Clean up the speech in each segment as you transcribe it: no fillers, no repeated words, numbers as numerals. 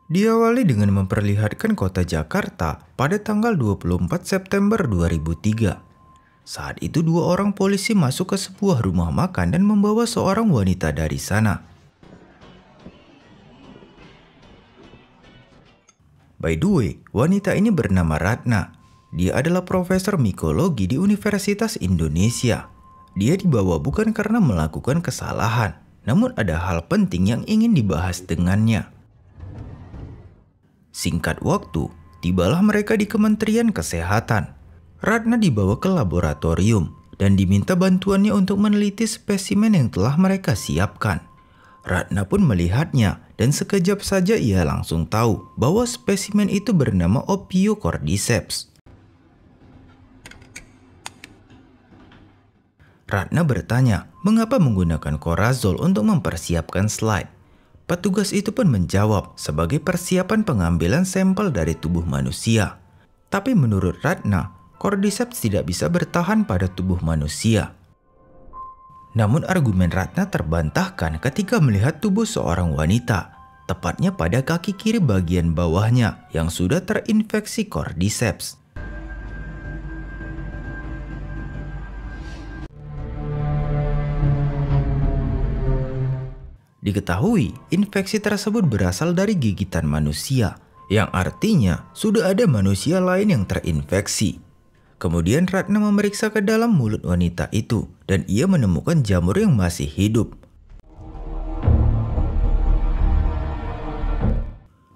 Diawali dengan memperlihatkan kota Jakarta pada tanggal 24 September 2003. Saat itu dua orang polisi masuk ke sebuah rumah makan dan membawa seorang wanita dari sana. By the way, wanita ini bernama Ratna. Dia adalah profesor mikologi di Universitas Indonesia. Dia dibawa bukan karena melakukan kesalahan, namun ada hal penting yang ingin dibahas dengannya. Singkat waktu, tibalah mereka di Kementerian Kesehatan. Ratna dibawa ke laboratorium dan diminta bantuannya untuk meneliti spesimen yang telah mereka siapkan. Ratna pun melihatnya dan sekejap saja ia langsung tahu bahwa spesimen itu bernama Ophiocordyceps. Ratna bertanya mengapa menggunakan korazol untuk mempersiapkan slide. Petugas itu pun menjawab sebagai persiapan pengambilan sampel dari tubuh manusia. Tapi menurut Ratna, Cordyceps tidak bisa bertahan pada tubuh manusia. Namun argumen Ratna terbantahkan ketika melihat tubuh seorang wanita, tepatnya pada kaki kiri bagian bawahnya yang sudah terinfeksi Cordyceps. Diketahui, infeksi tersebut berasal dari gigitan manusia, yang artinya sudah ada manusia lain yang terinfeksi. Kemudian Ratna memeriksa ke dalam mulut wanita itu dan ia menemukan jamur yang masih hidup.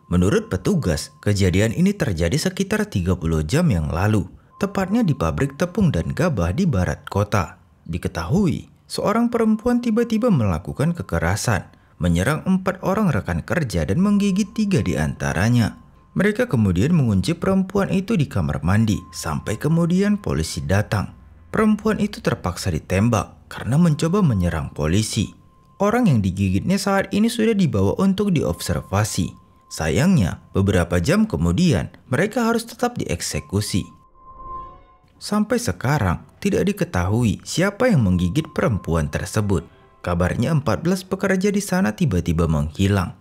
Menurut petugas, kejadian ini terjadi sekitar 30 jam yang lalu, tepatnya di pabrik tepung dan gabah di barat kota. Diketahui, seorang perempuan tiba-tiba melakukan kekerasan, menyerang 4 orang rekan kerja dan menggigit 3 di antaranya. Mereka kemudian mengunci perempuan itu di kamar mandi sampai kemudian polisi datang. Perempuan itu terpaksa ditembak karena mencoba menyerang polisi. Orang yang digigitnya saat ini sudah dibawa untuk diobservasi. Sayangnya, beberapa jam kemudian mereka harus tetap dieksekusi. Sampai sekarang tidak diketahui siapa yang menggigit perempuan tersebut. Kabarnya 14 pekerja di sana tiba-tiba menghilang.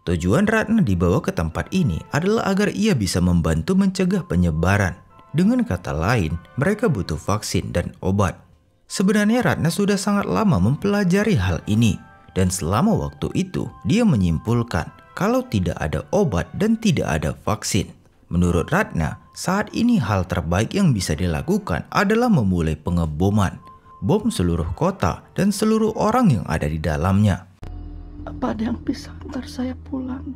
Tujuan Ratna dibawa ke tempat ini adalah agar ia bisa membantu mencegah penyebaran. Dengan kata lain, mereka butuh vaksin dan obat. Sebenarnya Ratna sudah sangat lama mempelajari hal ini. Dan selama waktu itu, dia menyimpulkan kalau tidak ada obat dan tidak ada vaksin. Menurut Ratna, saat ini hal terbaik yang bisa dilakukan adalah memulai pengeboman. Bom seluruh kota dan seluruh orang yang ada di dalamnya. Apa ada yang bisa antar saya pulang?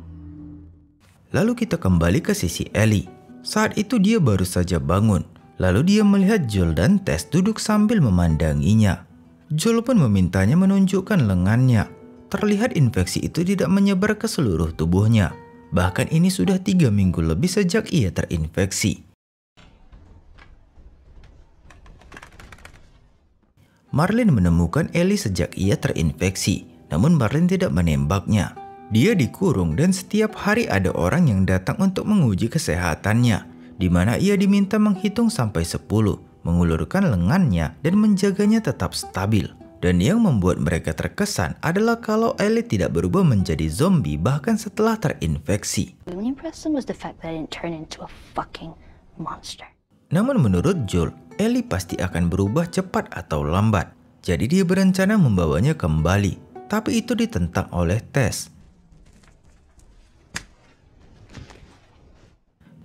Lalu kita kembali ke sisi Ellie. Saat itu dia baru saja bangun. Lalu dia melihat Joel dan Tess duduk sambil memandanginya. Joel pun memintanya menunjukkan lengannya. Terlihat infeksi itu tidak menyebar ke seluruh tubuhnya. Bahkan ini sudah 3 minggu lebih sejak ia terinfeksi. Marlin menemukan Ellie sejak ia terinfeksi. Namun Marlin tidak menembaknya. Dia dikurung dan setiap hari ada orang yang datang untuk menguji kesehatannya, di mana ia diminta menghitung sampai 10, mengulurkan lengannya dan menjaganya tetap stabil. Dan yang membuat mereka terkesan adalah kalau Ellie tidak berubah menjadi zombie bahkan setelah terinfeksi. Namun menurut Joel, Ellie pasti akan berubah cepat atau lambat. Jadi dia berencana membawanya kembali. Tapi itu ditentang oleh Tess.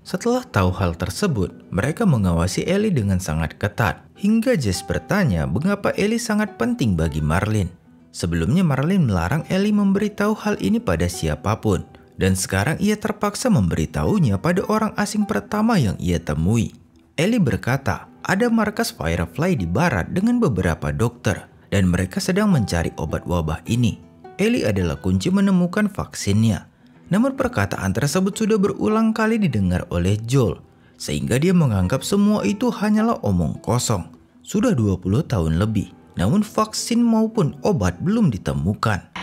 Setelah tahu hal tersebut, mereka mengawasi Ellie dengan sangat ketat. Hingga Jess bertanya mengapa Ellie sangat penting bagi Marlin. Sebelumnya Marlin melarang Ellie memberitahu hal ini pada siapapun. Dan sekarang ia terpaksa memberitahunya pada orang asing pertama yang ia temui. Ellie berkata, ada markas Firefly di barat dengan beberapa dokter. Dan mereka sedang mencari obat wabah ini. Ellie adalah kunci menemukan vaksinnya. Namun perkataan tersebut sudah berulang kali didengar oleh Joel. Sehingga dia menganggap semua itu hanyalah omong kosong. Sudah 20 tahun lebih. Namun vaksin maupun obat belum ditemukan.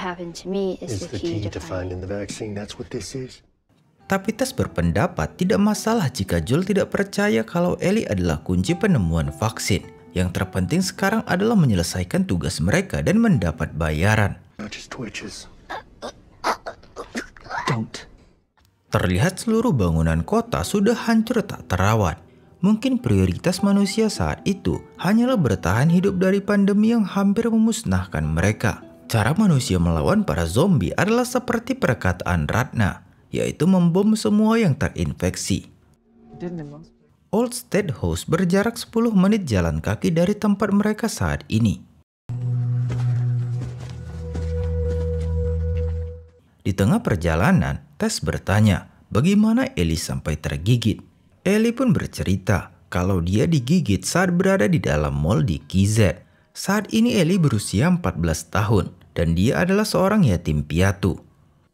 Tapi Tess berpendapat tidak masalah jika Joel tidak percaya kalau Ellie adalah kunci penemuan vaksin. Yang terpenting sekarang adalah menyelesaikan tugas mereka dan mendapat bayaran. watch his twitches. Don't. Terlihat seluruh bangunan kota sudah hancur tak terawat. Mungkin prioritas manusia saat itu hanyalah bertahan hidup dari pandemi yang hampir memusnahkan mereka. Cara manusia melawan para zombie adalah seperti perkataan Ratna, yaitu membom semua yang terinfeksi. Old State House berjarak 10 menit jalan kaki dari tempat mereka saat ini. Di tengah perjalanan, Tess bertanya bagaimana Ellie sampai tergigit. Ellie pun bercerita kalau dia digigit saat berada di dalam mall di KZ. Saat ini Ellie berusia 14 tahun dan dia adalah seorang yatim piatu.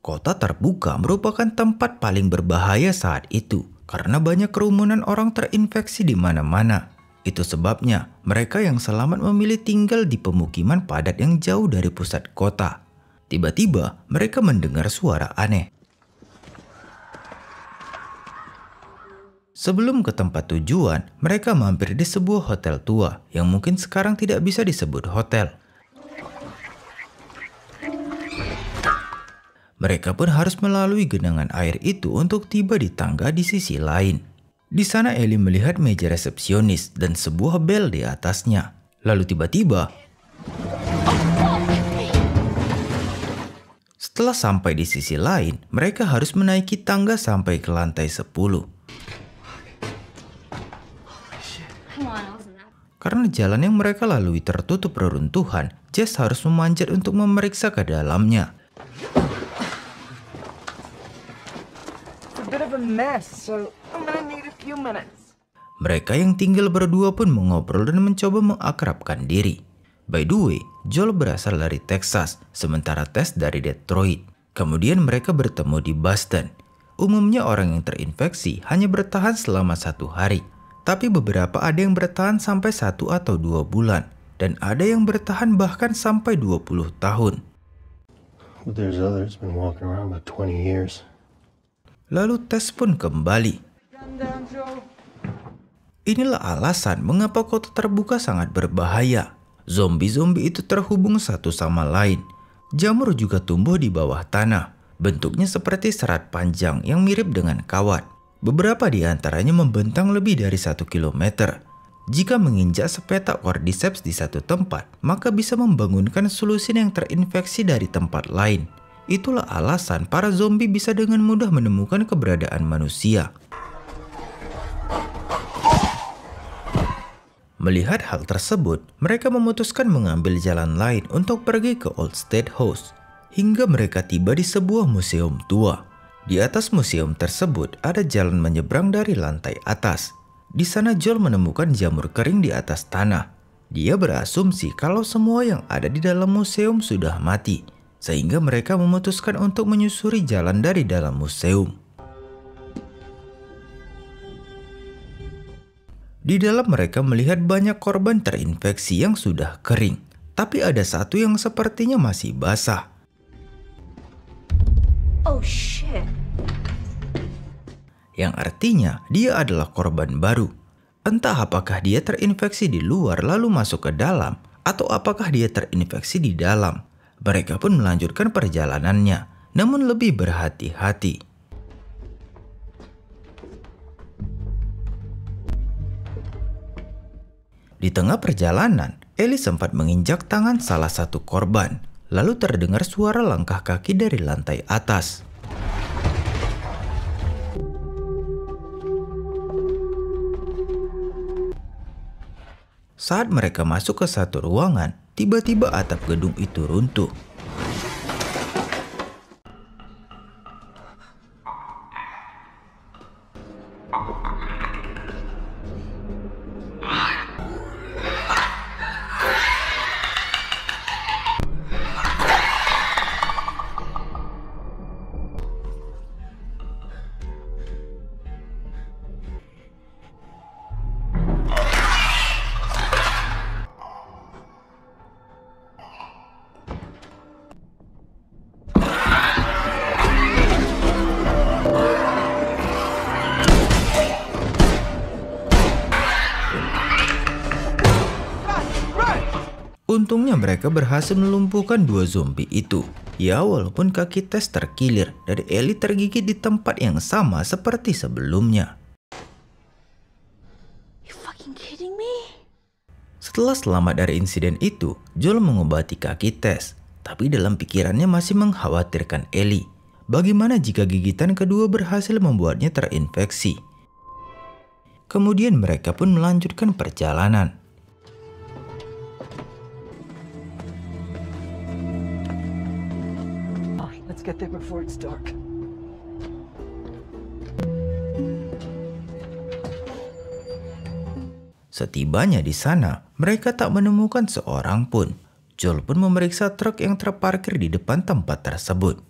Kota terbuka merupakan tempat paling berbahaya saat itu karena banyak kerumunan orang terinfeksi di mana-mana. Itu sebabnya mereka yang selamat memilih tinggal di pemukiman padat yang jauh dari pusat kota. Tiba-tiba mereka mendengar suara aneh. Sebelum ke tempat tujuan, mereka mampir di sebuah hotel tua yang mungkin sekarang tidak bisa disebut hotel. Mereka pun harus melalui genangan air itu untuk tiba di tangga di sisi lain. Di sana Ellie melihat meja resepsionis dan sebuah bel di atasnya. Lalu tiba-tiba, setelah sampai di sisi lain, mereka harus menaiki tangga sampai ke lantai 10. Karena jalan yang mereka lalui tertutup reruntuhan, Jess harus memanjat untuk memeriksa ke dalamnya. Mereka yang tinggal berdua pun mengobrol dan mencoba mengakrabkan diri. By the way, Joel berasal dari Texas, sementara Tess dari Detroit. Kemudian mereka bertemu di Boston. Umumnya orang yang terinfeksi hanya bertahan selama 1 hari. Tapi beberapa ada yang bertahan sampai 1 atau 2 bulan. Dan ada yang bertahan bahkan sampai 20 tahun. Lalu Tess pun kembali. Inilah alasan mengapa kota terbuka sangat berbahaya. Zombie-zombie itu terhubung satu sama lain. Jamur juga tumbuh di bawah tanah. Bentuknya seperti serat panjang yang mirip dengan kawat. Beberapa di antaranya membentang lebih dari 1 kilometer. Jika menginjak sepetak cordyceps di satu tempat, maka bisa membangunkan selusin yang terinfeksi dari tempat lain. Itulah alasan para zombie bisa dengan mudah menemukan keberadaan manusia. Melihat hal tersebut, mereka memutuskan mengambil jalan lain untuk pergi ke Old State House. Hingga mereka tiba di sebuah museum tua. Di atas museum tersebut ada jalan menyeberang dari lantai atas. Di sana Joel menemukan jamur kering di atas tanah. Dia berasumsi kalau semua yang ada di dalam museum sudah mati, sehingga mereka memutuskan untuk menyusuri jalan dari dalam museum. Di dalam mereka melihat banyak korban terinfeksi yang sudah kering, tapi ada satu yang sepertinya masih basah. Oh shit. Yang artinya dia adalah korban baru. Entah apakah dia terinfeksi di luar lalu masuk ke dalam, atau apakah dia terinfeksi di dalam. Mereka pun melanjutkan perjalanannya, namun lebih berhati-hati. Di tengah perjalanan, Ellie sempat menginjak tangan salah satu korban. Lalu terdengar suara langkah kaki dari lantai atas. Saat mereka masuk ke satu ruangan, tiba-tiba atap gedung itu runtuh. Untungnya mereka berhasil melumpuhkan 2 zombie itu. Ya, walaupun kaki Tess terkilir dan Ellie tergigit di tempat yang sama seperti sebelumnya. You fucking kidding me? Setelah selamat dari insiden itu, Joel mengobati kaki Tess. Tapi dalam pikirannya masih mengkhawatirkan Ellie. Bagaimana jika gigitan kedua berhasil membuatnya terinfeksi? Kemudian mereka pun melanjutkan perjalanan. Let's get there before it's dark. Setibanya di sana, mereka tak menemukan seorang pun. Joel pun memeriksa truk yang terparkir di depan tempat tersebut.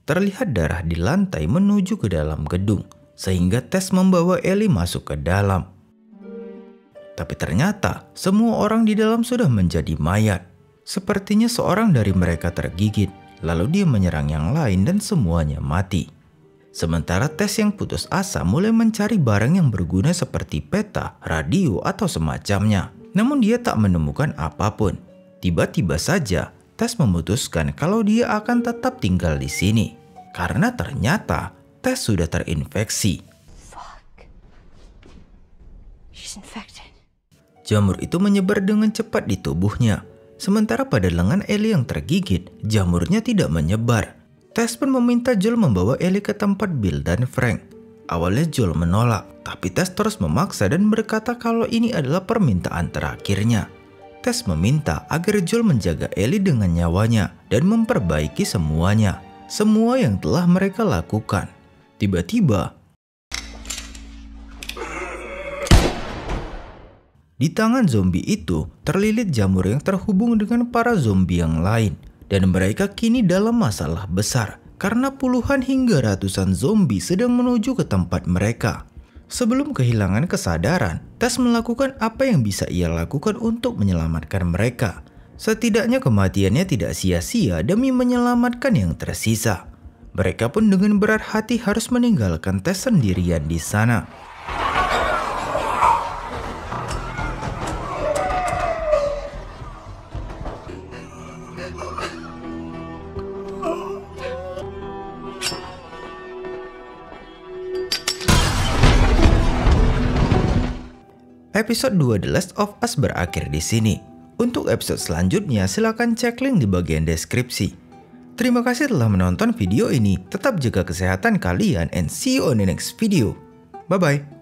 Terlihat darah di lantai menuju ke dalam gedung, sehingga Tess membawa Ellie masuk ke dalam. Tapi ternyata semua orang di dalam sudah menjadi mayat. Sepertinya seorang dari mereka tergigit, lalu dia menyerang yang lain dan semuanya mati. Sementara Tess yang putus asa mulai mencari barang yang berguna seperti peta, radio, atau semacamnya. Namun dia tak menemukan apapun. Tiba-tiba saja Tess memutuskan kalau dia akan tetap tinggal di sini. Karena ternyata Tess sudah terinfeksi. Fuck. She's infected. Jamur itu menyebar dengan cepat di tubuhnya. Sementara pada lengan Ellie yang tergigit, jamurnya tidak menyebar. Tess pun meminta Joel membawa Ellie ke tempat Bill dan Frank. Awalnya Joel menolak, tapi Tess terus memaksa dan berkata kalau ini adalah permintaan terakhirnya. Tess meminta agar Joel menjaga Ellie dengan nyawanya dan memperbaiki semuanya. Semua yang telah mereka lakukan. Tiba-tiba, di tangan zombie itu terlilit jamur yang terhubung dengan para zombie yang lain. Dan mereka kini dalam masalah besar karena puluhan hingga ratusan zombie sedang menuju ke tempat mereka. Sebelum kehilangan kesadaran, Tess melakukan apa yang bisa ia lakukan untuk menyelamatkan mereka. Setidaknya kematiannya tidak sia-sia demi menyelamatkan yang tersisa. Mereka pun dengan berat hati harus meninggalkan Tess sendirian di sana. Episode 2 The Last of Us berakhir di sini. Untuk episode selanjutnya silakan cek link di bagian deskripsi. Terima kasih telah menonton video ini. Tetap jaga kesehatan kalian and see you on the next video. Bye bye.